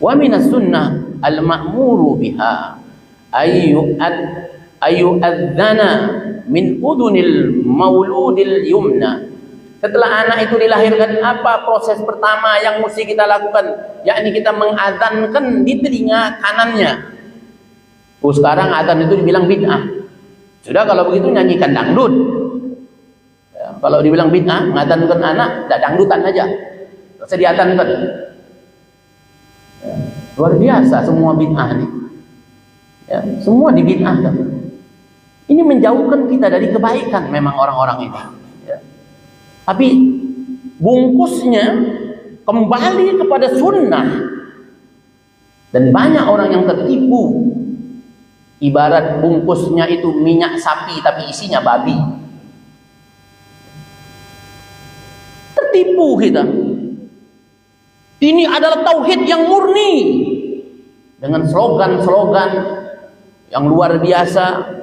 Wa minas sunnah al-ma'muru biha ayyu'adzana min udunil mauludil yumna. Setelah anak itu dilahirkan, apa proses pertama yang mesti kita lakukan? Yakni kita mengadzankan di telinga kanannya. Sekarang adzan itu dibilang bid'ah. Sudah kalau begitu nyanyikan dangdut. Ya, kalau dibilang bid'ah, ngadzankan anak, tidak dangdutan aja. Tidak usah diadzankan. Ya, luar biasa semua bid'ah ini. Ya, semua dibid'ahkan. Ini menjauhkan kita dari kebaikan memang orang-orang ini. Ya. Tapi bungkusnya kembali kepada sunnah. Dan banyak orang yang tertipu. Ibarat bungkusnya itu minyak sapi tapi isinya babi. Tertipu kita. Ini adalah tauhid yang murni. Dengan slogan-slogan yang luar biasa.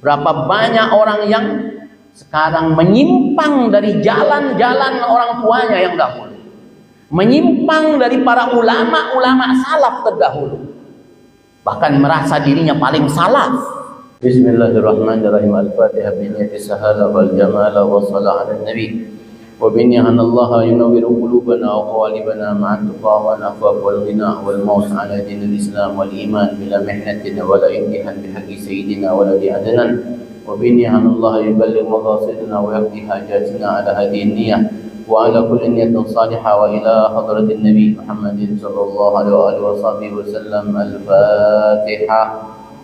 Berapa banyak orang yang sekarang menyimpang dari jalan-jalan orang tuanya yang dahulu. Menyimpang dari para ulama-ulama salaf terdahulu. Bahkan merasa dirinya paling salaf. Bismillahirrahmanirrahim. Al-Fatihah biniyati sahala wal jamala wa salah ala nabi wa binyahan Allah yunawwiru qulubana wa qawalibana ma'at tuqa wal afwaf wal ghina wal maut ala dinil islam wal iman bila mihnatin wa la imtihan bihaqqi sayyidina wa la di'adanan wa binyahan Allah yuballigh maqasidina wa yaqdi hajatina ala hadhihi niyyah وعلى كل نية صالحة وإلى حضرة النبي محمد صلى الله عليه وآله وصحبه وسلم. الفاتحة.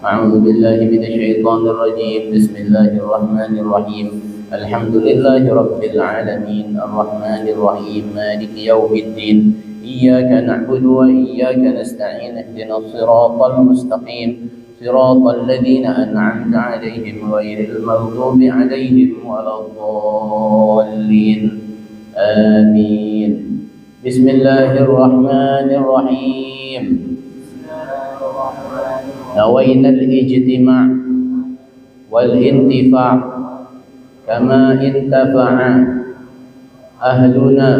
أعوذ بالله من الشيطان الرجيم. بسم الله الرحمن الرحيم. الحمد لله رب العالمين الرحمن الرحيم مالك يوم الدين إياك نعبد وإياك نستعين اهدنا الصراط المستقيم صراط الذين أنعمت عليهم غير المغضوب عليهم ولا الضالين. آمين. بسم الله الرحمن الرحيم. نوينا الاجتماع والانتفاع كما انتفع أهلنا.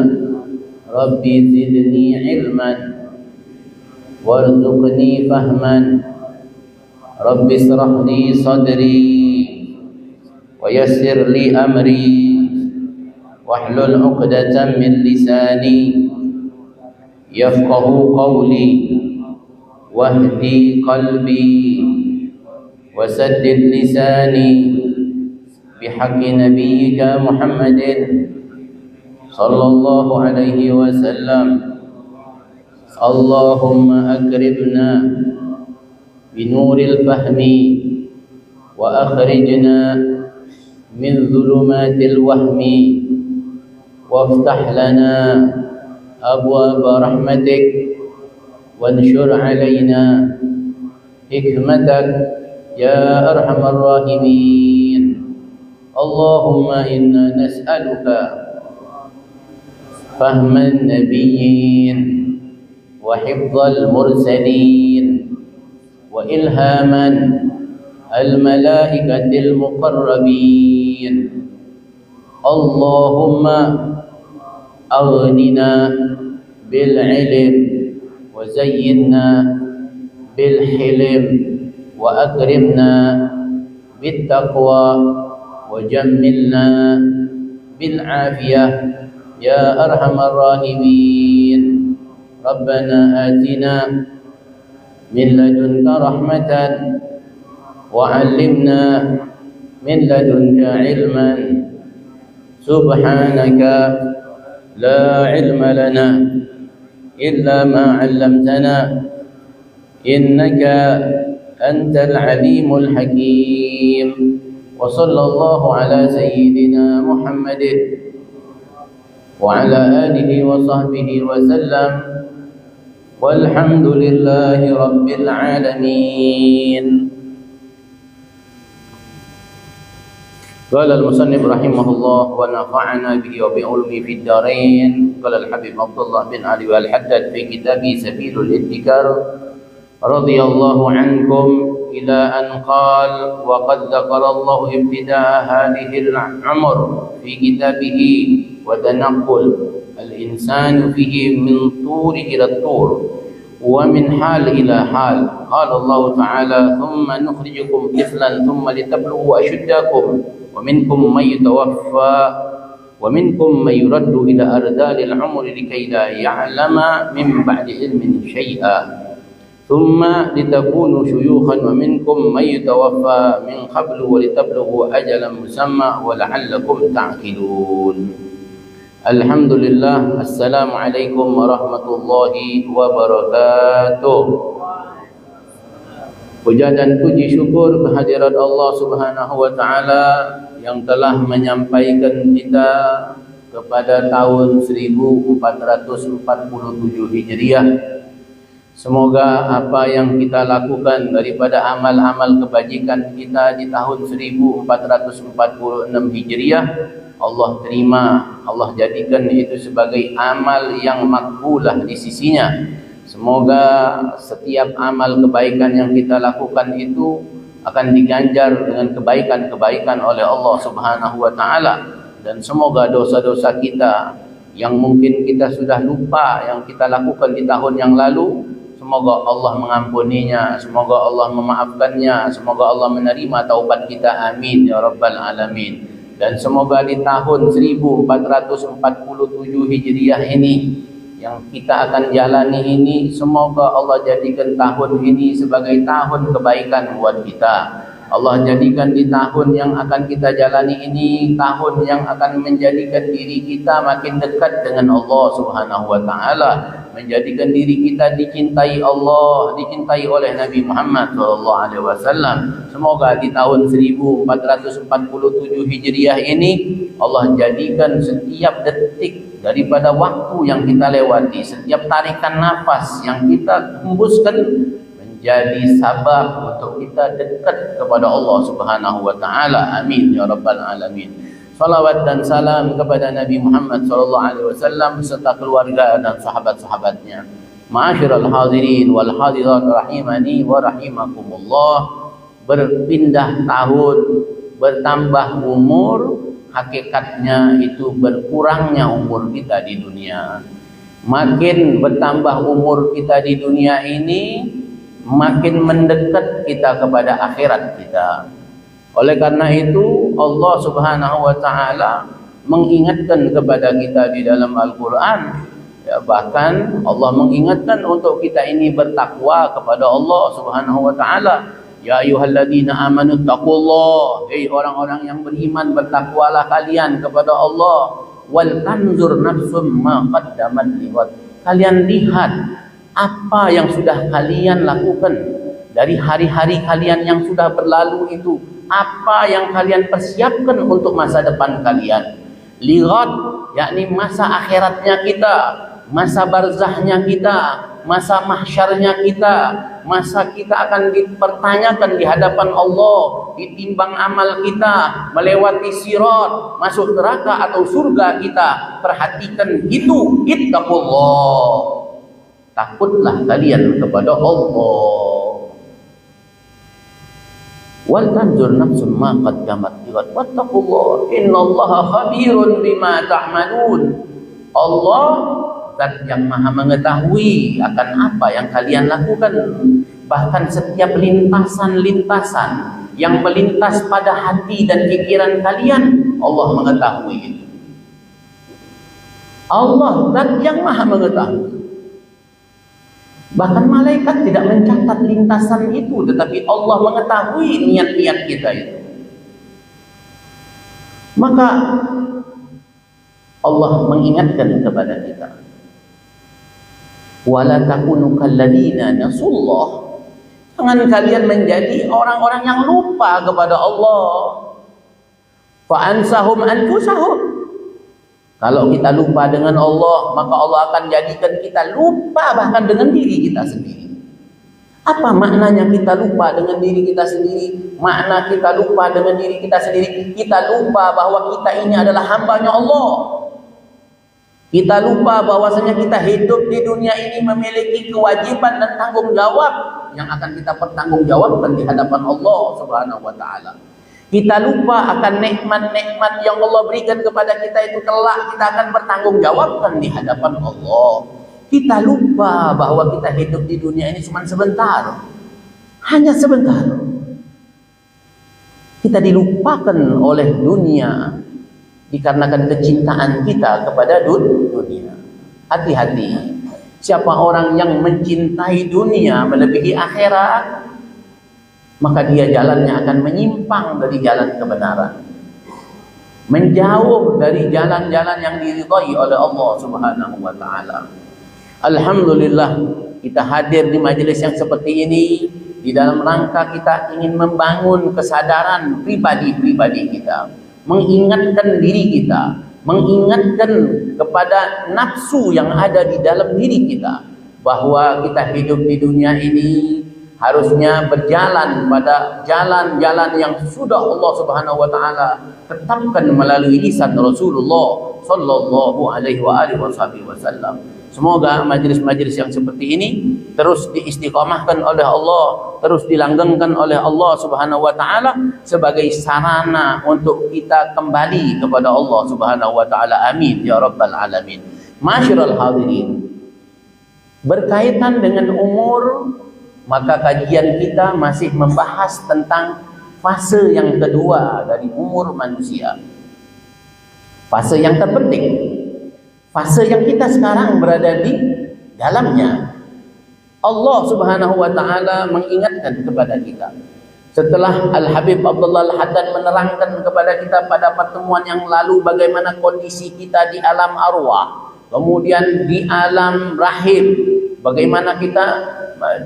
ربي زدني علما وارزقني فهما. ربي اشرح لي صدري ويسر لي أمري واحلل عقدة من لساني يفقه قولي واهدي قلبي وسدد لساني بحق نبيك محمد صلى الله عليه وسلم. اللهم أكرمنا بنور الفهم وأخرجنا من ظلمات الوهم وافتح لنا أبواب رحمتك وانشر علينا حكمتك يا أرحم الراحمين. اللهم إنا نسألك فهم النبيين وحفظ المرسلين وإلهاما الملائكة المقربين. اللهم أغننا بالعلم وزينا بالحلم وأكرمنا بالتقوى وجملنا بالعافية يا أرحم الراحمين. ربنا آتنا من لدنك رحمة وعلمنا من لدنك علما. سبحانك لا علم لنا إلا ما علمتنا إنك أنت العليم الحكيم. وصلى الله على سيدنا محمد وعلى آله وصحبه وسلم والحمد لله رب العالمين. قال المصنف رحمه الله ونفعنا به وبعلمه في الدارين. قال الحبيب عبد الله بن علي الحداد في كتابه سبيل الادكار رضي الله عنكم إلى أن قال وقد ذكر الله ابتداء هذه العمر في كتابه وتنقل الإنسان فيه من طور إلى الطور ومن حال إلى حال. قال الله تعالى ثم نخرجكم طفلا ثم لتبلغوا أشدكم ومنكم من يتوفى ومنكم من يرد إلى أرذال العمر لكي لا يعلم من بعد علم شيئا ثم لتكونوا شيوخا ومنكم من يتوفى من قبل ولتبلغوا أجلا مسمى ولعلكم تعقلون. Alhamdulillah. Assalamualaikum warahmatullahi wabarakatuh. Puja dan puji syukur kehadirat Allah Subhanahu wa taala yang telah menyampaikan kita kepada tahun 1447 Hijriah. Semoga apa yang kita lakukan daripada amal-amal kebajikan kita di tahun 1446 Hijriah Allah terima, Allah jadikan itu sebagai amal yang makbulah di sisinya. Semoga setiap amal kebaikan yang kita lakukan itu akan diganjar dengan kebaikan-kebaikan oleh Allah Subhanahu wa taala, dan semoga dosa-dosa kita yang mungkin kita sudah lupa yang kita lakukan di tahun yang lalu, semoga Allah mengampuninya, semoga Allah memaafkannya, semoga Allah menerima taubat kita. Amin ya rabbal alamin. Dan semoga di tahun 1447 Hijriah ini yang kita akan jalani ini, semoga Allah jadikan tahun ini sebagai tahun kebaikan buat kita. Allah jadikan di tahun yang akan kita jalani ini tahun yang akan menjadikan diri kita makin dekat dengan Allah Subhanahu wa taala, menjadikan diri kita dicintai Allah, dicintai oleh Nabi Muhammad SAW. Semoga di tahun 1447 Hijriah ini Allah jadikan setiap detik daripada waktu yang kita lewati, setiap tarikan nafas yang kita hembuskan menjadi sabab untuk kita dekat kepada Allah Subhanahu wa taala. Amin ya rabbal alamin. Salawat dan salam kepada Nabi Muhammad SAW beserta keluarga dan sahabat-sahabatnya. Ma'asyiral hadirin wal hadirat rahimani wa rahimakumullah. Berpindah tahun, bertambah umur, hakikatnya itu berkurangnya umur kita di dunia. Makin bertambah umur kita di dunia ini, makin mendekat kita kepada akhirat kita. Oleh karena itu Allah Subhanahu wa taala mengingatkan kepada kita di dalam Al-Qur'an, ya, bahkan Allah mengingatkan untuk kita ini bertakwa kepada Allah Subhanahu wa taala. Ya ayyuhalladzina amanu taqullah, hei orang-orang yang beriman, bertakwalah kalian kepada Allah. Wal tanzur nafsum ma qaddamat liwat. Kalian lihat apa yang sudah kalian lakukan dari hari-hari kalian yang sudah berlalu itu. Apa yang kalian persiapkan untuk masa depan kalian. Lighat, yakni masa akhiratnya kita, masa barzahnya kita, masa mahsyarnya kita, masa kita akan dipertanyakan di hadapan Allah, ditimbang amal kita, melewati sirat, masuk neraka atau surga kita. Perhatikan itu, ittaqullah. Takutlah kalian kepada Allah. Wal tanzur nafsun ma qaddamat lighad wattaqullah innallaha khabirun bima ta'malun. Allah zat yang maha mengetahui akan apa yang kalian lakukan. Bahkan setiap lintasan-lintasan yang melintas pada hati dan pikiran kalian, Allah mengetahui itu. Allah zat yang maha mengetahui. Bahkan malaikat tidak mencatat lintasan itu, tetapi Allah mengetahui niat-niat kita itu. Maka Allah mengingatkan kepada kita, wala takunu kalladzina nasullah. Jangan kalian menjadi orang-orang yang lupa kepada Allah. Fa ansahum anfusahum. Kalau kita lupa dengan Allah, maka Allah akan jadikan kita lupa bahkan dengan diri kita sendiri. Apa maknanya kita lupa dengan diri kita sendiri? Makna kita lupa dengan diri kita sendiri, kita lupa bahwa kita ini adalah hambanya Allah. Kita lupa bahwasanya kita hidup di dunia ini memiliki kewajiban dan tanggung jawab yang akan kita pertanggungjawabkan di hadapan Allah Subhanahu wa taala. Kita lupa akan nikmat-nikmat yang Allah berikan kepada kita itu kelak kita akan bertanggungjawabkan di hadapan Allah. kita lupa bahwa kita hidup di dunia ini cuma sebentar. Hanya sebentar. Kita dilupakan oleh dunia dikarenakan kecintaan kita kepada dunia. Hati-hati. Siapa orang yang mencintai dunia melebihi akhirat, maka dia jalannya akan menyimpang dari jalan kebenaran, menjauh dari jalan-jalan yang diridhai oleh Allah Subhanahu wa taala. Alhamdulillah, kita hadir di majelis yang seperti ini di dalam rangka kita ingin membangun kesadaran pribadi-pribadi kita, mengingatkan diri kita, mengingatkan kepada nafsu yang ada di dalam diri kita bahwa kita hidup di dunia ini harusnya berjalan pada jalan-jalan yang sudah Allah Subhanahu wa taala tetapkan melalui lisan Rasulullah sallallahu alaihi wasallam. Semoga majelis-majelis yang seperti ini terus diistiqamahkan oleh Allah, terus dilanggengkan oleh Allah Subhanahu wa taala sebagai sarana untuk kita kembali kepada Allah Subhanahu wa taala. Amin ya rabbal alamin. Masyiral hadirin, berkaitan dengan umur, maka kajian kita masih membahas tentang fase yang kedua dari umur manusia. Fase yang terpenting, fase yang kita sekarang berada di dalamnya. Allah Subhanahu wa taala mengingatkan kepada kita. Setelah Al-Habib Abdullah Al-Haddad menerangkan kepada kita pada pertemuan yang lalu bagaimana kondisi kita di alam arwah, kemudian di alam rahim, bagaimana kita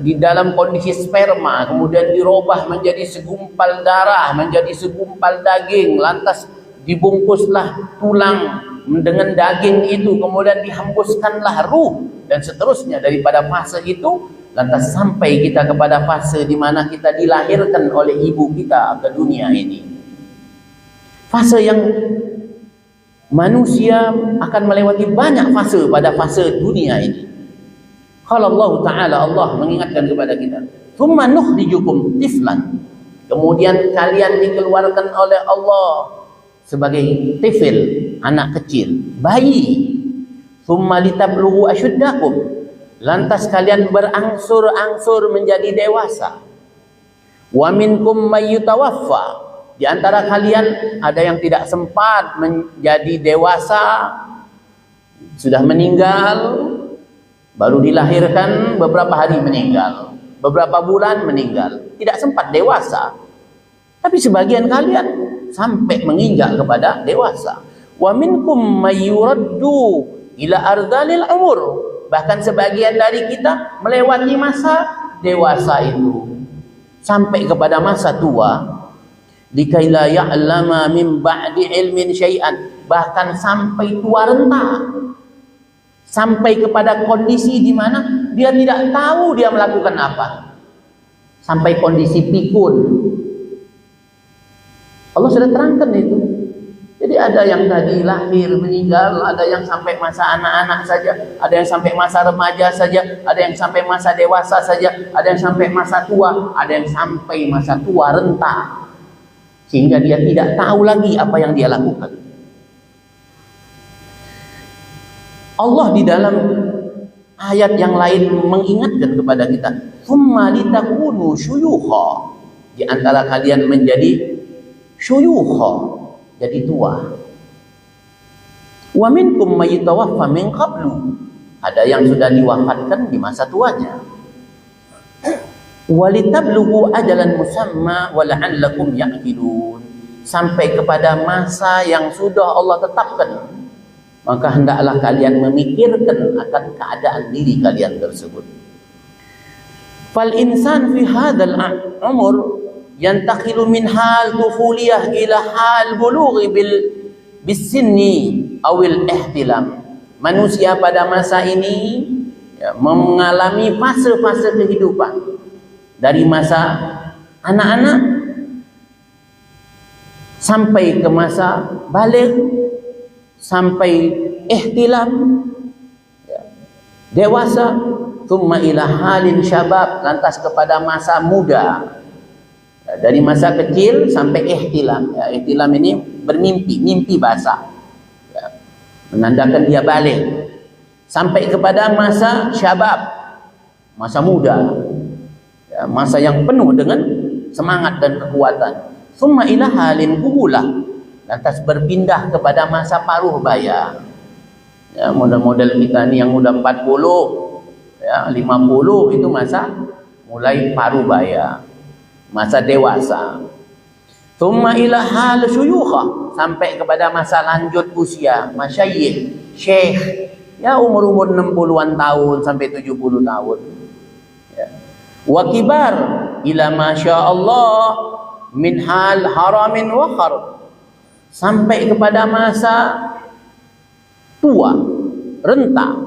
di dalam kondisi sperma, kemudian dirubah menjadi segumpal darah, menjadi segumpal daging, lantas dibungkuslah tulang dengan daging itu, kemudian dihembuskanlah ruh, dan seterusnya. Daripada fase itu lantas sampai kita kepada fase di mana kita dilahirkan oleh ibu kita ke dunia ini. Fase yang manusia akan melewati banyak fase pada fase dunia ini. Kalau Allah Ta'ala, Allah mengingatkan kepada kita, "Tsumma nukhrijukum tiflan." Kemudian kalian dikeluarkan oleh Allah sebagai tifil, anak kecil, bayi. "Tsumma litablughu asyuddakum." Lantas kalian berangsur-angsur menjadi dewasa. "Wa minkum may yutawaffa." Di antara kalian ada yang tidak sempat menjadi dewasa, sudah meninggal, baru dilahirkan, beberapa hari meninggal, beberapa bulan meninggal, tidak sempat dewasa. Tapi sebagian kalian sampai menginjak kepada dewasa. Wa minkum may yuraddu ila ardalil umur. Bahkan sebagian dari kita melewati masa dewasa itu sampai kepada masa tua. Likai la ya'lama min ba'di ilmin syai'an. Bahkan sampai tua renta, sampai kepada kondisi di mana dia tidak tahu dia melakukan apa, sampai kondisi pikun. Allah sudah terangkan itu. Jadi ada yang tadi lahir meninggal, ada yang sampai masa anak-anak saja, ada yang sampai masa remaja saja, ada yang sampai masa dewasa saja, ada yang sampai masa tua, ada yang sampai masa tua renta, sehingga dia tidak tahu lagi apa yang dia lakukan. Allah di dalam ayat yang lain mengingatkan kepada kita, "Tsumma litakunu syuyukha." Di antara kalian menjadi syuyukha, jadi tua. "Wa minkum may yatawaffa min qablu." Ada yang sudah diwafatkan di masa tuanya. "Wa litablughu ajalan musamma wa la'allakum ya'qilun." Sampai kepada masa yang sudah Allah tetapkan, maka hendaklah kalian memikirkan akan keadaan diri kalian tersebut. Fal insan fi hadzal umur yantaqilu min hal tufuliyah ila hal bulughi bisinni awil ihtilam. Manusia pada masa ini mengalami fase-fase kehidupan, dari masa anak-anak sampai ke masa baligh, sampai ihtilam, dewasa, thumma ila halin syabab, lantas kepada masa muda. Dari masa kecil sampai ihtilam. Ihtilam ini bermimpi, mimpi basah, menandakan dia baligh. sampai kepada masa syabab, masa muda, ya, masa yang penuh dengan semangat dan kekuatan. Summa ila halin kubulah, lantas berpindah kepada masa paruh baya. Ya, model-model kita ni yang udah 40, ya, 50 itu masa mulai paruh baya, masa dewasa. Summa ila hal syuyukha, sampai kepada masa lanjut usia, masyayikh, syekh, ya, umur 60-an tahun sampai 70 tahun. Ya. Wa kibar ila masya Allah min hal haramin wa kharb, sampai kepada masa tua, renta,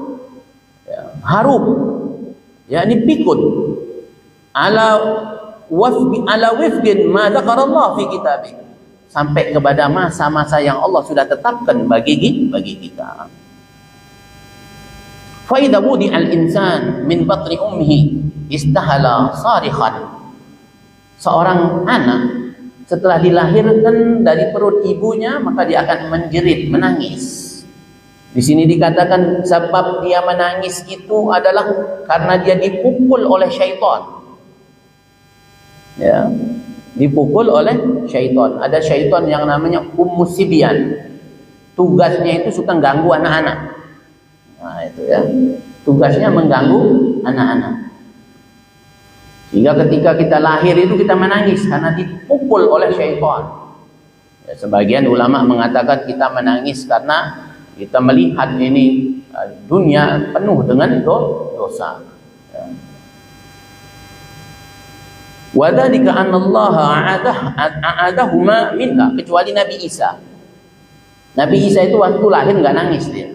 ya, harum, yakni pikun, ala wifqin ma dzakarallah fi kitabih, sampai kepada masa-masa yang Allah sudah tetapkan bagi kita. Fa idza budi al-insan min batni ummihi istahala sarikhan, seorang anak setelah dilahirkan dari perut ibunya maka dia akan menjerit, menangis. Di sini dikatakan sebab dia menangis itu adalah karena dia dipukul oleh syaitan. Ya, dipukul oleh syaitan. Ada syaitan yang namanya Sibyan. Tugasnya itu suka ganggu anak-anak. Nah, itu ya. Tugasnya mengganggu anak-anak. Sehingga ketika kita lahir itu kita menangis karena dipukul oleh syaitan. Ya, sebagian ulama mengatakan kita menangis karena kita melihat ini dunia penuh dengan dosa. Ya. Wa dzalika anna Allah a'adahuma minha, kecuali Nabi Isa. Nabi Isa itu waktu lahir enggak nangis dia.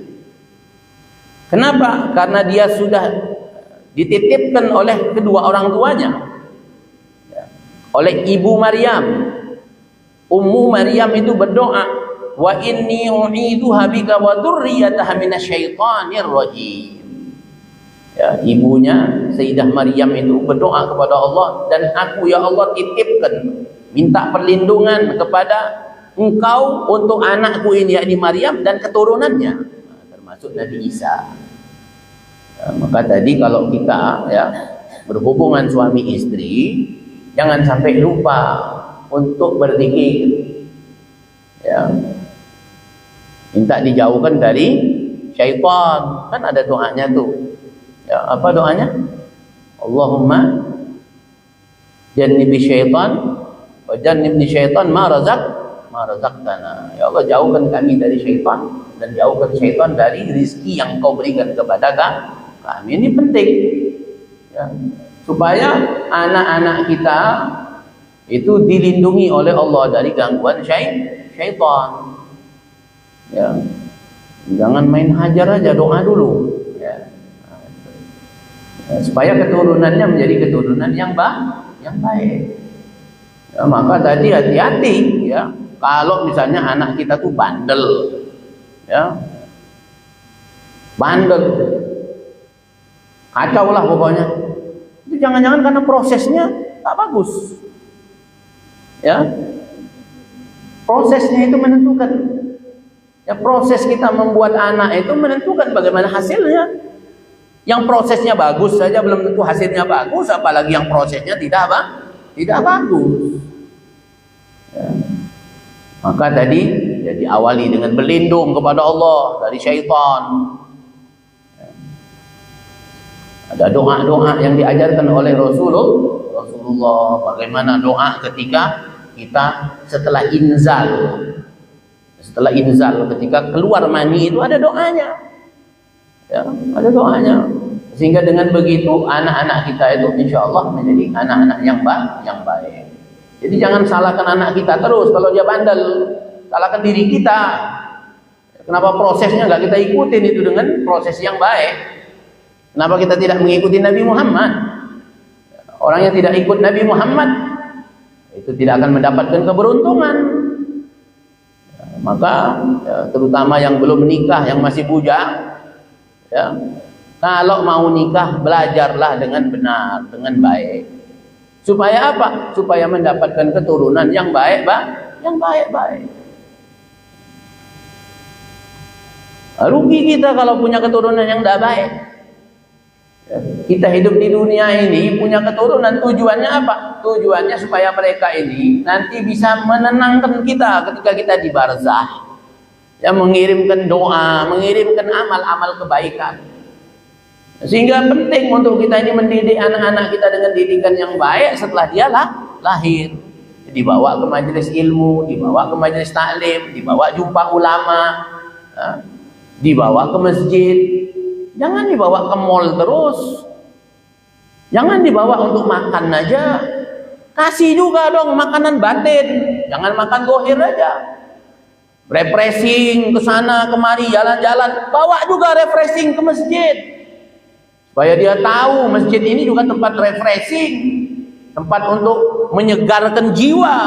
Kenapa? Karena dia sudah dititipkan oleh kedua orang tuanya, ya, oleh ibu Maryam. Ummu Maryam itu berdoa, wa inni u'iduha bika wa dzurriyyataha minasyaitonir rajim. Ya, ibunya Sayyidah Maryam itu berdoa kepada Allah, dan aku ya Allah titipkan, minta perlindungan kepada Engkau untuk anakku ini, yakni Maryam dan keturunannya, termasuk Nabi Isa. Ya, maka tadi kalau kita, ya, berhubungan suami istri, jangan sampai lupa untuk berzikir. Ya, minta dijauhkan dari syaitan. Kan ada doanya tuh. Ya, apa doanya? Allahumma jannibi syaitan wa jannibni syaitan ma razaqtana. Ya Allah, jauhkan kami dari syaitan dan jauhkan syaitan dari rizki yang Kau berikan kepada kami. Ini penting, ya, supaya anak-anak kita itu dilindungi oleh Allah dari gangguan syaitan. Ya, jangan main hajar aja, doa dulu, ya. Supaya keturunannya menjadi keturunan yang baik. Ya, maka tadi hati-hati, ya, kalau misalnya anak kita tuh bandel, ya, bandel, kacau lah pokoknya. Itu jangan-jangan karena prosesnya tak bagus, ya. Prosesnya itu menentukan. Ya, proses kita membuat anak itu menentukan bagaimana hasilnya. Yang prosesnya bagus saja belum tentu hasilnya bagus, apalagi yang prosesnya tidak bagus. Ya. Maka tadi ya, diawali dengan berlindung kepada Allah dari syaitan. Ya. Ada doa-doa yang diajarkan oleh Rasulullah. Bagaimana doa ketika kita setelah inzal. Setelah inzal, ketika keluar mani itu ada doanya, ya, ada doanya. Sehingga dengan begitu anak-anak kita itu insya Allah menjadi anak-anak yang baik. Jadi jangan salahkan anak kita terus kalau dia bandel, salahkan diri kita. Kenapa prosesnya nggak kita ikutin itu dengan proses yang baik? Kenapa kita tidak mengikuti Nabi Muhammad? Orang yang tidak ikut Nabi Muhammad itu tidak akan mendapatkan keberuntungan. Maka ya, terutama yang belum menikah, yang masih bujang, ya, kalau mau nikah belajarlah dengan benar, dengan baik. Supaya apa? Supaya mendapatkan keturunan yang baik. Rugi kita kalau punya keturunan yang tidak baik. Kita hidup di dunia ini punya keturunan, tujuannya apa? Tujuannya supaya mereka ini nanti bisa menenangkan kita ketika kita di barzah, ya, mengirimkan doa, mengirimkan amal-amal kebaikan. Sehingga penting untuk kita ini mendidik anak-anak kita dengan didikan yang baik setelah dia lahir. Dibawa ke majelis ilmu, dibawa ke majelis taklim, dibawa jumpa ulama, dibawa ke masjid. Jangan dibawa ke mall terus. Jangan dibawa untuk makan aja. Kasih juga dong makanan batin. Jangan makan gohir aja. Refreshing ke sana kemari, jalan-jalan. Bawa juga refreshing ke masjid. Supaya dia tahu masjid ini juga tempat refreshing. Tempat untuk menyegarkan jiwa.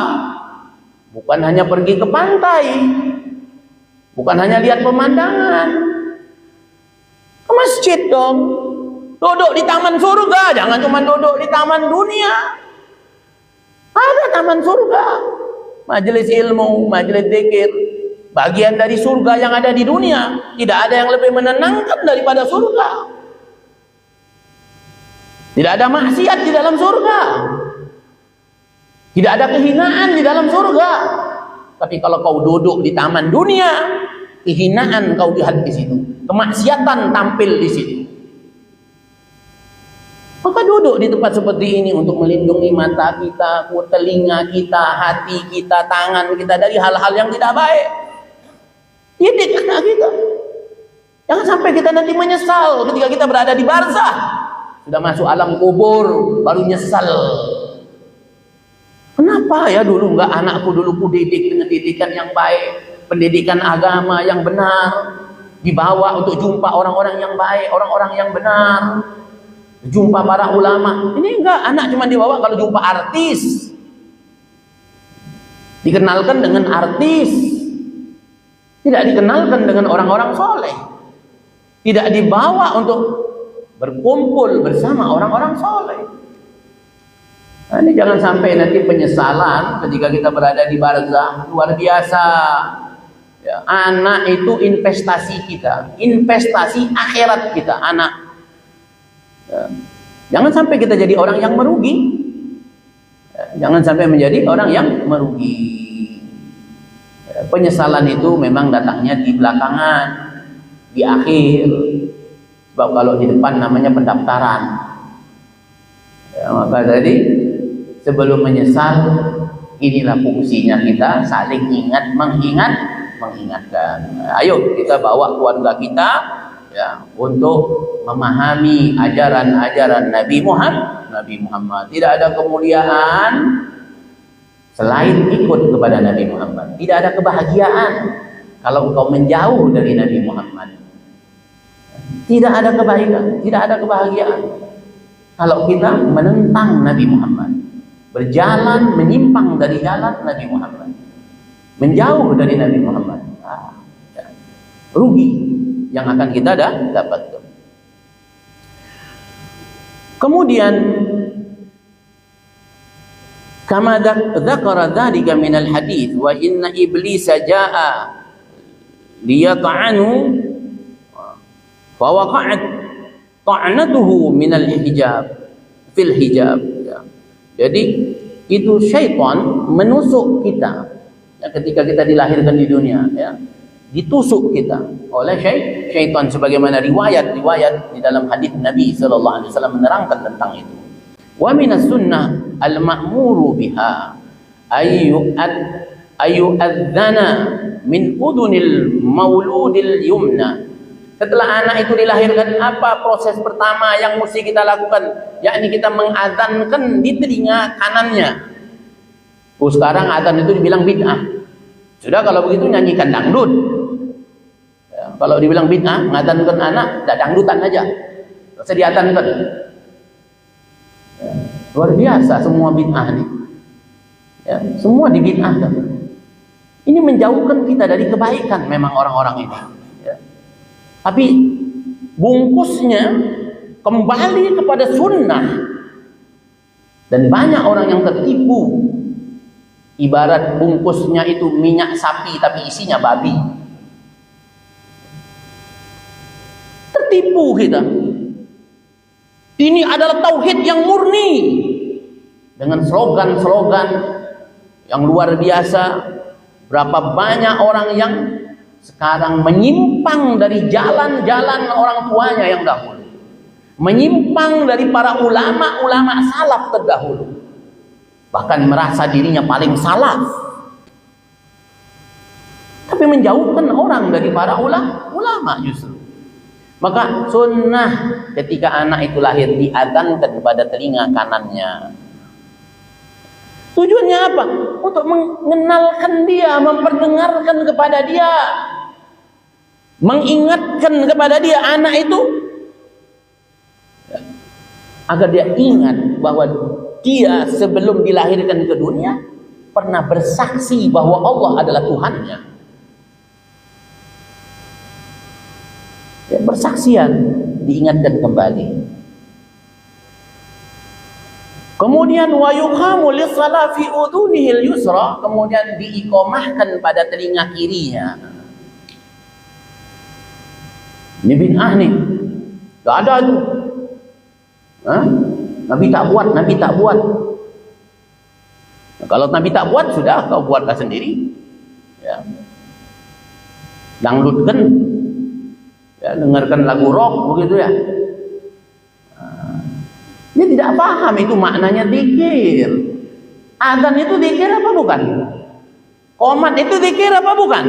Bukan hanya pergi ke pantai. Bukan hanya lihat pemandangan. Ke masjid dong. Duduk di taman surga, jangan cuma duduk di taman dunia. Ada taman surga, majelis ilmu, majelis zikir, bagian dari surga yang ada di dunia. Tidak ada yang lebih menenangkan daripada surga. Tidak ada maksiat di dalam surga. Tidak ada kehinaan di dalam surga. Tapi kalau kau duduk di taman dunia, kehinaan kau lihat di situ, kemaksiatan tampil di situ. Maka duduk di tempat seperti ini untuk melindungi mata kita, telinga kita, hati kita, tangan kita dari hal-hal yang tidak baik. Didik anak kita. Jangan sampai kita nanti menyesal ketika kita berada di barzah. Sudah masuk alam kubur baru nyesal. Kenapa ya dulu enggak anakku dulu kudidik dengan didikan yang baik? Pendidikan agama yang benar, dibawa untuk jumpa orang-orang yang baik, orang-orang yang benar, jumpa para ulama. Ini enggak, anak cuma dibawa kalau jumpa artis, dikenalkan dengan artis, tidak dikenalkan dengan orang-orang soleh, tidak dibawa untuk berkumpul bersama orang-orang soleh. Nah, ini jangan sampai nanti penyesalan ketika kita berada di barzah. Luar biasa. Ya, anak itu investasi kita, investasi akhirat kita, anak. Ya, jangan sampai kita jadi orang yang merugi. Ya, jangan sampai menjadi orang yang merugi. Ya, penyesalan itu memang datangnya di belakangan, di akhir. Sebab kalau di depan namanya pendaftaran. Ya, maka tadi sebelum menyesal, inilah fungsinya kita saling ingat, mengingatkan. Ayo kita bawa keluarga kita, ya, untuk memahami ajaran-ajaran Nabi Muhammad. Tidak ada kemuliaan selain ikut kepada Nabi Muhammad. Tidak ada kebahagiaan kalau engkau menjauh dari Nabi Muhammad. Tidak ada kebaikan, tidak ada kebahagiaan kalau kita menentang Nabi Muhammad, berjalan menyimpang dari jalan Nabi Muhammad, menjauh dari Nabi Muhammad. Rugi yang akan kita dapatkan. Kemudian kama dzakara dzalika minal hadits wa inna iblisa jaa liyat'anu fa waqa'at ta'natuhu minal hijab fil hijab. Jadi itu syaitan menusuk kita, ya, ketika kita dilahirkan di dunia, ya, ditusuk kita oleh syaitan sebagaimana riwayat di dalam hadis Nabi sallallahu alaihi wasallam menerangkan tentang itu. Wa minas sunnah al-ma'muru biha ayyu'adzana min udunil mauludil yumna. Setelah anak itu dilahirkan, apa proses pertama yang mesti kita lakukan? Yakni kita mengadzankan di telinga kanannya. Sekarang adzan itu dibilang bid'ah. Sudah kalau begitu nyanyikan dangdut. Ya, kalau dibilang bid'ah, ngadzankan anak, tidak dangdutan aja. Tidak usah diadzankan. Ya, luar biasa semua bid'ah ini. Ya, semua dibid'ahkan. Ini menjauhkan kita dari kebaikan memang orang-orang ini. Tapi bungkusnya kembali kepada sunnah. Dan banyak orang yang tertipu. Ibarat bungkusnya itu minyak sapi tapi isinya babi. Tertipu kita. Ini adalah tauhid yang murni dengan slogan-slogan yang luar biasa. Berapa banyak orang yang sekarang menyimpang dari jalan-jalan orang tuanya yang dahulu, menyimpang dari para ulama-ulama salaf terdahulu, bahkan merasa dirinya paling salaf, tapi menjauhkan orang dari para ulama justru. Maka sunnah ketika anak itu lahir diadzankan pada telinga kanannya. Tujuannya apa? Untuk mengenalkan dia, memperdengarkan kepada dia, mengingatkan kepada dia anak itu, agar dia ingat bahwa dia sebelum dilahirkan ke dunia pernah bersaksi bahwa Allah adalah Tuhannya. Ya, bersaksian diingatkan kembali. Kemudian wa yuqamu lis-shalah fi udhunihil yusra, kemudian diiqamahkan pada telinga kirinya. Ini bid'ah nih. Enggak ada itu. Hah? Nabi tak buat, Nabi tak buat. Nah, kalau Nabi tak buat, sudah kau buatlah sendiri. Ya. Dangdutkan. Ya, dengarkan lagu rock begitu ya. Dia tidak paham itu maknanya zikir. Adzan itu zikir apa bukan? Qomat itu zikir apa bukan?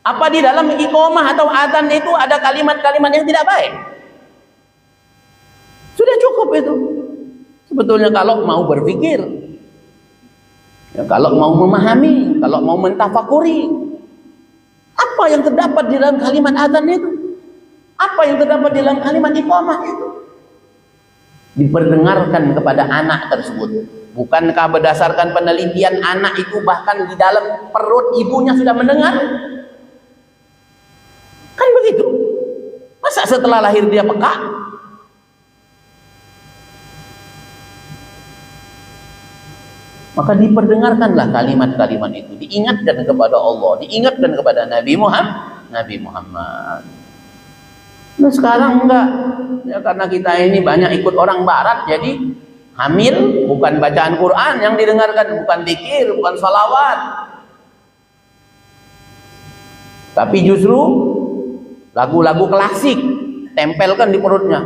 Apa di dalam iqamah atau adzan itu ada kalimat-kalimat yang tidak baik? Sudah cukup itu. Sebetulnya kalau mau berpikir, ya, kalau mau memahami, kalau mau mentafakuri, apa yang terdapat di dalam kalimat adzan itu? Apa yang terdapat di dalam kalimat iqamah itu? Diperdengarkan kepada anak tersebut. Bukankah berdasarkan penelitian anak itu bahkan di dalam perut ibunya sudah mendengar? Kan begitu. Masa setelah lahir dia peka? Maka diperdengarkanlah kalimat-kalimat itu, diingatkan kepada Allah, diingatkan kepada Nabi Muhammad. Nah sekarang enggak, ya, karena kita ini banyak ikut orang barat, jadi hamil bukan bacaan Quran yang didengarkan, bukan zikir, bukan salawat, tapi justru lagu-lagu klasik tempelkan di perutnya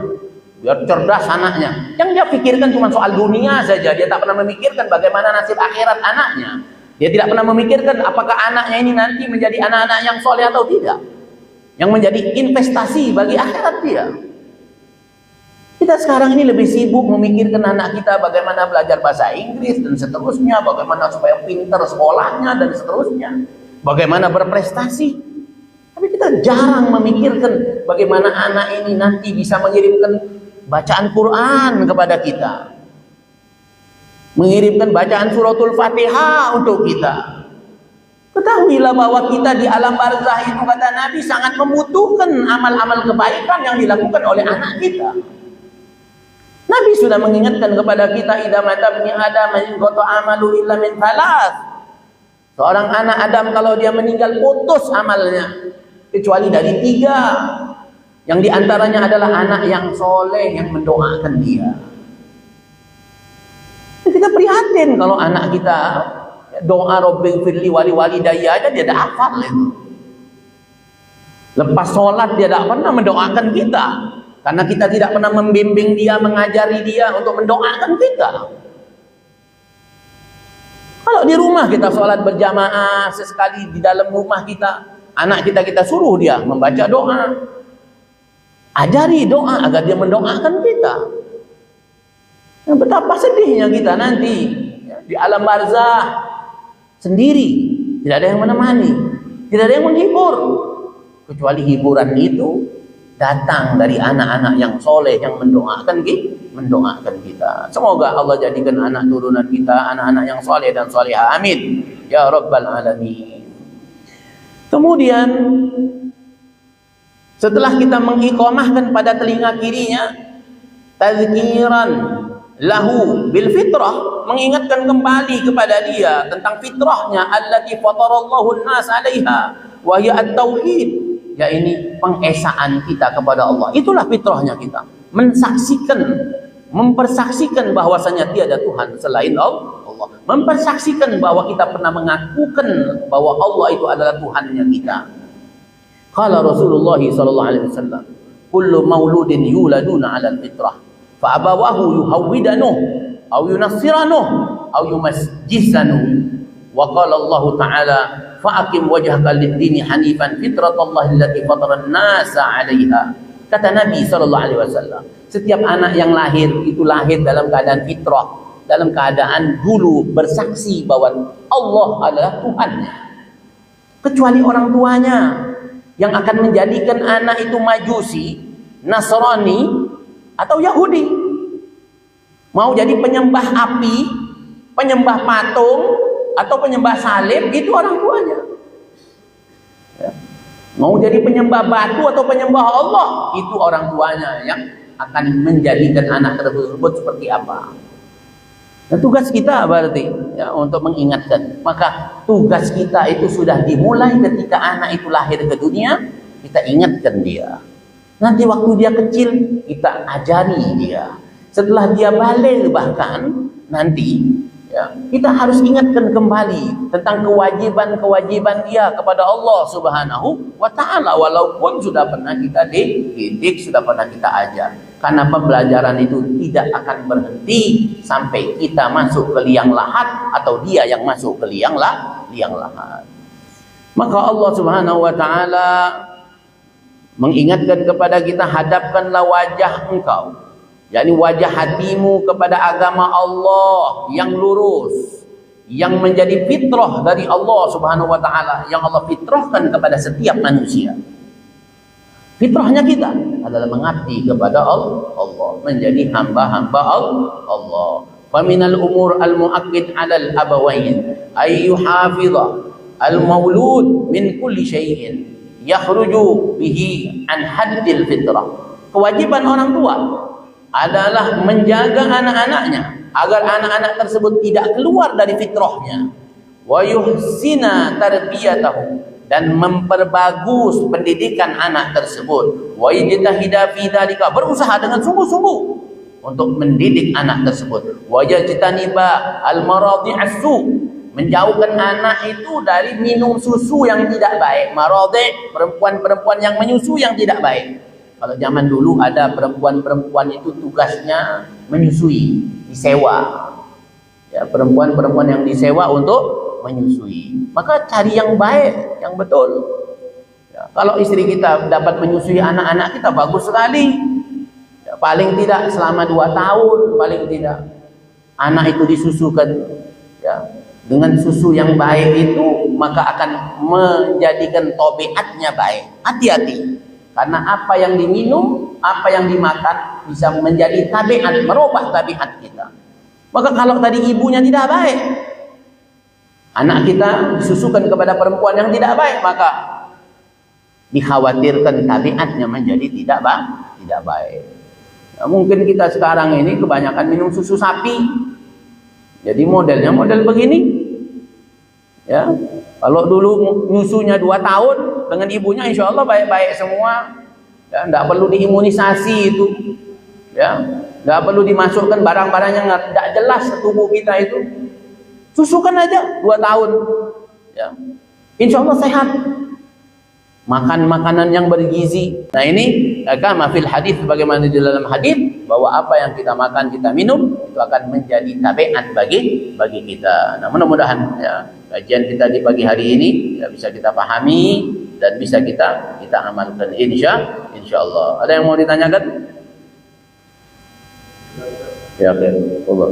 biar cerdas anaknya. Yang dia pikirkan cuma soal dunia saja, dia tak pernah memikirkan bagaimana nasib akhirat anaknya. Dia tidak pernah memikirkan apakah anaknya ini nanti menjadi anak-anak yang soleh atau tidak, yang menjadi investasi bagi akhirat dia. Kita sekarang ini lebih sibuk memikirkan anak kita bagaimana belajar bahasa Inggris dan seterusnya, bagaimana supaya pintar sekolahnya dan seterusnya, bagaimana berprestasi. Tapi kita jarang memikirkan bagaimana anak ini nanti bisa mengirimkan bacaan Quran kepada kita, mengirimkan bacaan suratul Fatihah untuk kita. Ketahuilah bahwa kita di alam barzah itu, kata Nabi, sangat membutuhkan amal-amal kebaikan yang dilakukan oleh anak kita. Nabi sudah mengingatkan kepada kita, idza mata ibni adam inqata amalu illa min thalath. Seorang anak Adam kalau dia meninggal putus amalnya kecuali dari 3. Yang diantaranya adalah anak yang soleh yang mendoakan dia. Kita prihatin kalau anak kita doa Rabbil firli wali walidayya aja dia dah hafal itu. Lepas sholat dia tak pernah mendoakan kita, karena kita tidak pernah membimbing dia, mengajari dia untuk mendoakan kita. Kalau di rumah kita sholat berjamaah, sesekali di dalam rumah kita, anak kita suruh dia membaca doa, ajari doa agar dia mendoakan kita. Nah, betapa sedihnya kita nanti ya, di alam barzah sendiri, tidak ada yang menemani, tidak ada yang menghibur, kecuali hiburan itu datang dari anak-anak yang soleh yang mendoakan kita. Semoga Allah jadikan anak turunan kita anak-anak yang soleh dan solehah, amin ya rabbal alamin. Kemudian setelah kita mengiqamahkan pada telinga kirinya, tazkiran lahu bil fitrah, mengingatkan kembali kepada dia tentang fitrahnya, allati fatarallahu an-nas 'alaiha wa hiya at-tauhid, yakni pengesaan kita kepada Allah. Itulah fitrahnya kita, mensaksikan, mempersaksikan bahwasanya tiada Tuhan selain Allah, mempersaksikan bahwa kita pernah mengakukan bahwa Allah itu adalah Tuhannya kita. Qala Rasulullah sallallahu alaihi wasallam, kullu mauludin yuladuna 'ala al-fitrah fa abawahu yuhawwidanuh aw yunassiranuh aw yumajjisanuh. Wa qala Allah Ta'ala, fa'aqim wajhaka lid-dini hanifan fitratallahi allati fatara an-nasa 'alaiha. Kata Nabi sallallahu alaihi wasallam, setiap anak yang lahir itu lahir dalam keadaan fitrah, dalam keadaan dulu bersaksi bahwa Allah adalah Tuhannya. Kecuali orang tuanya yang akan menjadikan anak itu Majusi, Nasrani, atau Yahudi. Mau jadi penyembah api, penyembah patung, atau penyembah salib, itu orang tuanya. Ya. Mau jadi penyembah batu atau penyembah Allah, itu orang tuanya yang akan menjadikan anak tersebut seperti apa. Nah, tugas kita berarti ya, untuk mengingatkan. Maka tugas kita itu sudah dimulai ketika anak itu lahir ke dunia, kita ingatkan dia. Nanti waktu dia kecil, kita ajari dia. Setelah dia balik bahkan nanti ya, kita harus ingatkan kembali tentang kewajiban-kewajiban dia kepada Allah Subhanahu wa Ta'ala, walaupun sudah pernah kita didik, sudah pernah kita ajar. Karena pembelajaran itu tidak akan berhenti sampai kita masuk ke liang lahat atau dia yang masuk ke liang lahat. Maka Allah Subhanahu wa Ta'ala mengingatkan kepada kita, hadapkanlah wajah engkau, yakni wajah hatimu kepada agama Allah yang lurus, yang menjadi fitrah dari Allah Subhanahu wa Ta'ala, yang Allah fitrahkan kepada setiap manusia. Fitrahnya kita adalah mengabdi kepada Allah, menjadi hamba-hamba Allah. Faminal umur al-mu'akkid 'alal abawain ay yuhafidha al-maulud min kulli syai'in yakhruju bihi an haddil fitrah. Kewajiban orang tua adalah menjaga anak-anaknya agar anak-anak tersebut tidak keluar dari fitrahnya, wa yuhsina tarbiyatahu, dan memperbagus pendidikan anak tersebut, wa yajtahida fi dzalika, berusaha dengan sungguh-sungguh untuk mendidik anak tersebut, wa yajtaniba al-maradhi'as su, menjauhkan anak itu dari minum susu yang tidak baik. Maradhi', perempuan-perempuan yang menyusu yang tidak baik. Kalau zaman dulu ada perempuan-perempuan itu tugasnya menyusui, disewa. Ya, perempuan-perempuan yang disewa untuk menyusui. Maka cari yang baik, yang betul. Ya, kalau istri kita dapat menyusui anak-anak kita, bagus sekali. Ya, paling tidak selama 2 tahun, paling tidak anak itu disusukan. Ya, dengan susu yang baik itu, maka akan menjadikan tabiatnya baik. Hati-hati. Karena apa yang diminum, apa yang dimakan bisa menjadi tabiat, merubah tabiat kita. Maka kalau tadi ibunya tidak baik, anak kita disusukan kepada perempuan yang tidak baik, maka dikhawatirkan tabiatnya menjadi tidak baik. Ya, mungkin kita sekarang ini kebanyakan minum susu sapi, jadi modelnya model begini. Ya, kalau dulu nyusunya 2 tahun dengan ibunya, insya Allah baik-baik semua. Ya, tidak perlu diimunisasi itu. Ya, tidak perlu dimasukkan barang-barang yang tidak jelas ke tubuh kita itu. Susukan aja 2 tahun. Ya, insya Allah sehat. Makan makanan yang bergizi. Nah ini kama fil hadis, bagaimana di dalam hadis bahwa apa yang kita makan, kita minum itu akan menjadi tabiat bagi kita. Nah, mudah-mudahan ya kajian kita di pagi hari ini ya, bisa kita pahami dan bisa kita amalkan insya Allah. Ada yang mau ditanyakan? Ya, oke. Allah.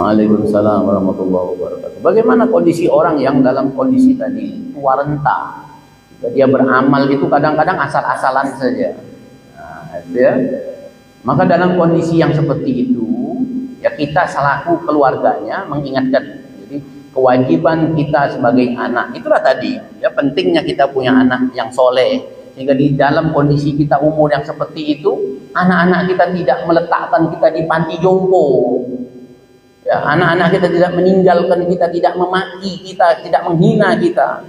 Waalaikumsalam warahmatullahi wabarakatuh. Bagaimana kondisi orang yang dalam kondisi tadi tua renta? Dia beramal itu kadang-kadang asal-asalan saja. Nah, ya. Maka dalam kondisi yang seperti itu, ya kita selaku keluarganya mengingatkan. Jadi kewajiban kita sebagai anak, itulah tadi, ya pentingnya kita punya anak yang soleh. Sehingga di dalam kondisi kita umur yang seperti itu, anak-anak kita tidak meletakkan kita di panti jompo. Ya, anak-anak kita tidak meninggalkan kita, tidak memaki kita, tidak menghina kita.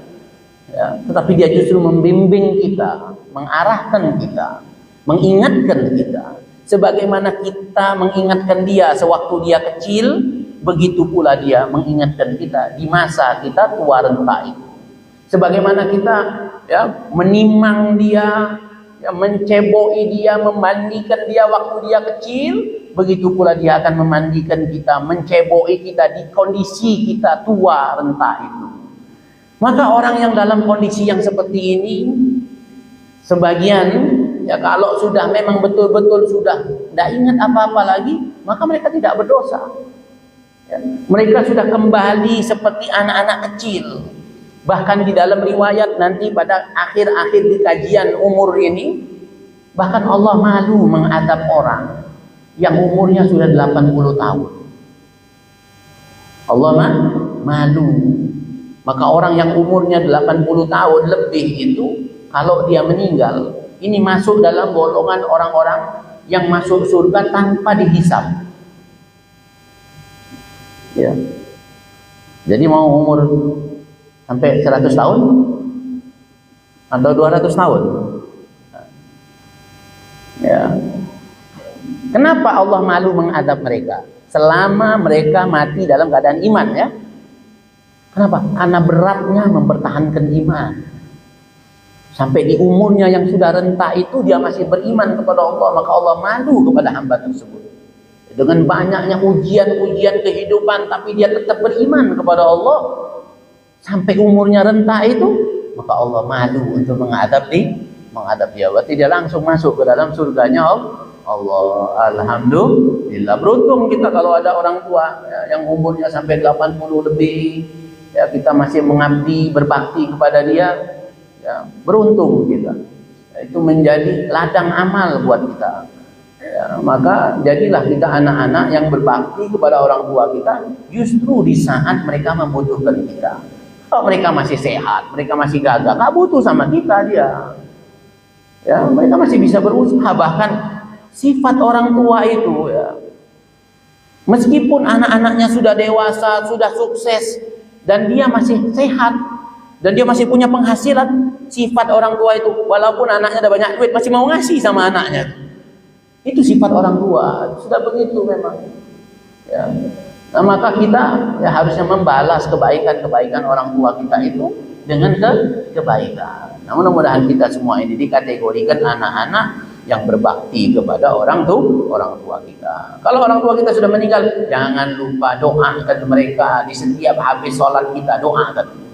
Ya, tetapi dia justru membimbing kita, mengarahkan kita, mengingatkan kita. Sebagaimana kita mengingatkan dia sewaktu dia kecil, begitu pula dia mengingatkan kita di masa kita tua renta itu. Sebagaimana kita ya menimang dia, ya, menceboi dia, memandikan dia waktu dia kecil, begitu pula dia akan memandikan kita, menceboi kita di kondisi kita tua renta itu. Maka orang yang dalam kondisi yang seperti ini, sebagian ya kalau sudah memang betul-betul sudah tidak ingat apa-apa lagi, maka mereka tidak berdosa. Ya, mereka sudah kembali seperti anak-anak kecil. Bahkan di dalam riwayat nanti pada akhir-akhir di kajian umur ini, bahkan Allah malu mengadab orang yang umurnya sudah 80 tahun. Allah malu. Maka orang yang umurnya 80 tahun lebih itu, kalau dia meninggal, ini masuk dalam golongan orang-orang yang masuk surga tanpa dihisab. Ya. Jadi mau umur sampai 100 tahun atau 200 tahun. Ya. Kenapa Allah malu mengadab mereka? Selama mereka mati dalam keadaan iman, ya. Kenapa? Karena beratnya mempertahankan iman. Sampai di umurnya yang sudah renta itu dia masih beriman kepada Allah, maka Allah malu kepada hamba tersebut. Dengan banyaknya ujian-ujian kehidupan, tapi dia tetap beriman kepada Allah sampai umurnya renta itu, maka Allah malu untuk mengadab dia. Berarti dia langsung masuk ke dalam surganya Allah. Alhamdulillah, beruntung kita kalau ada orang tua ya, yang umurnya sampai 80 lebih, ya kita masih mengabdi, berbakti kepada dia, ya beruntung kita. Itu menjadi ladang amal buat kita. Ya, maka jadilah kita anak-anak yang berbakti kepada orang tua kita justru di saat mereka membutuhkan kita. Kalau mereka masih sehat, mereka masih gagah, nggak butuh sama kita dia. Ya, mereka masih bisa berusaha. Bahkan sifat orang tua itu, ya, meskipun anak-anaknya sudah dewasa, sudah sukses, dan dia masih sehat, dan dia masih punya penghasilan, sifat orang tua itu, walaupun anaknya ada banyak duit, masih mau ngasih sama anaknya. Itu sifat orang tua, sudah begitu memang. Ya. Nah, maka kita ya harusnya membalas kebaikan-kebaikan orang tua kita itu dengan kebaikan. Nah, mudah-mudahan kita semua ini dikategorikan anak-anak yang berbakti kepada orang tua kita. Kalau orang tua kita sudah meninggal, jangan lupa doakan mereka di setiap habis sholat kita, doakan.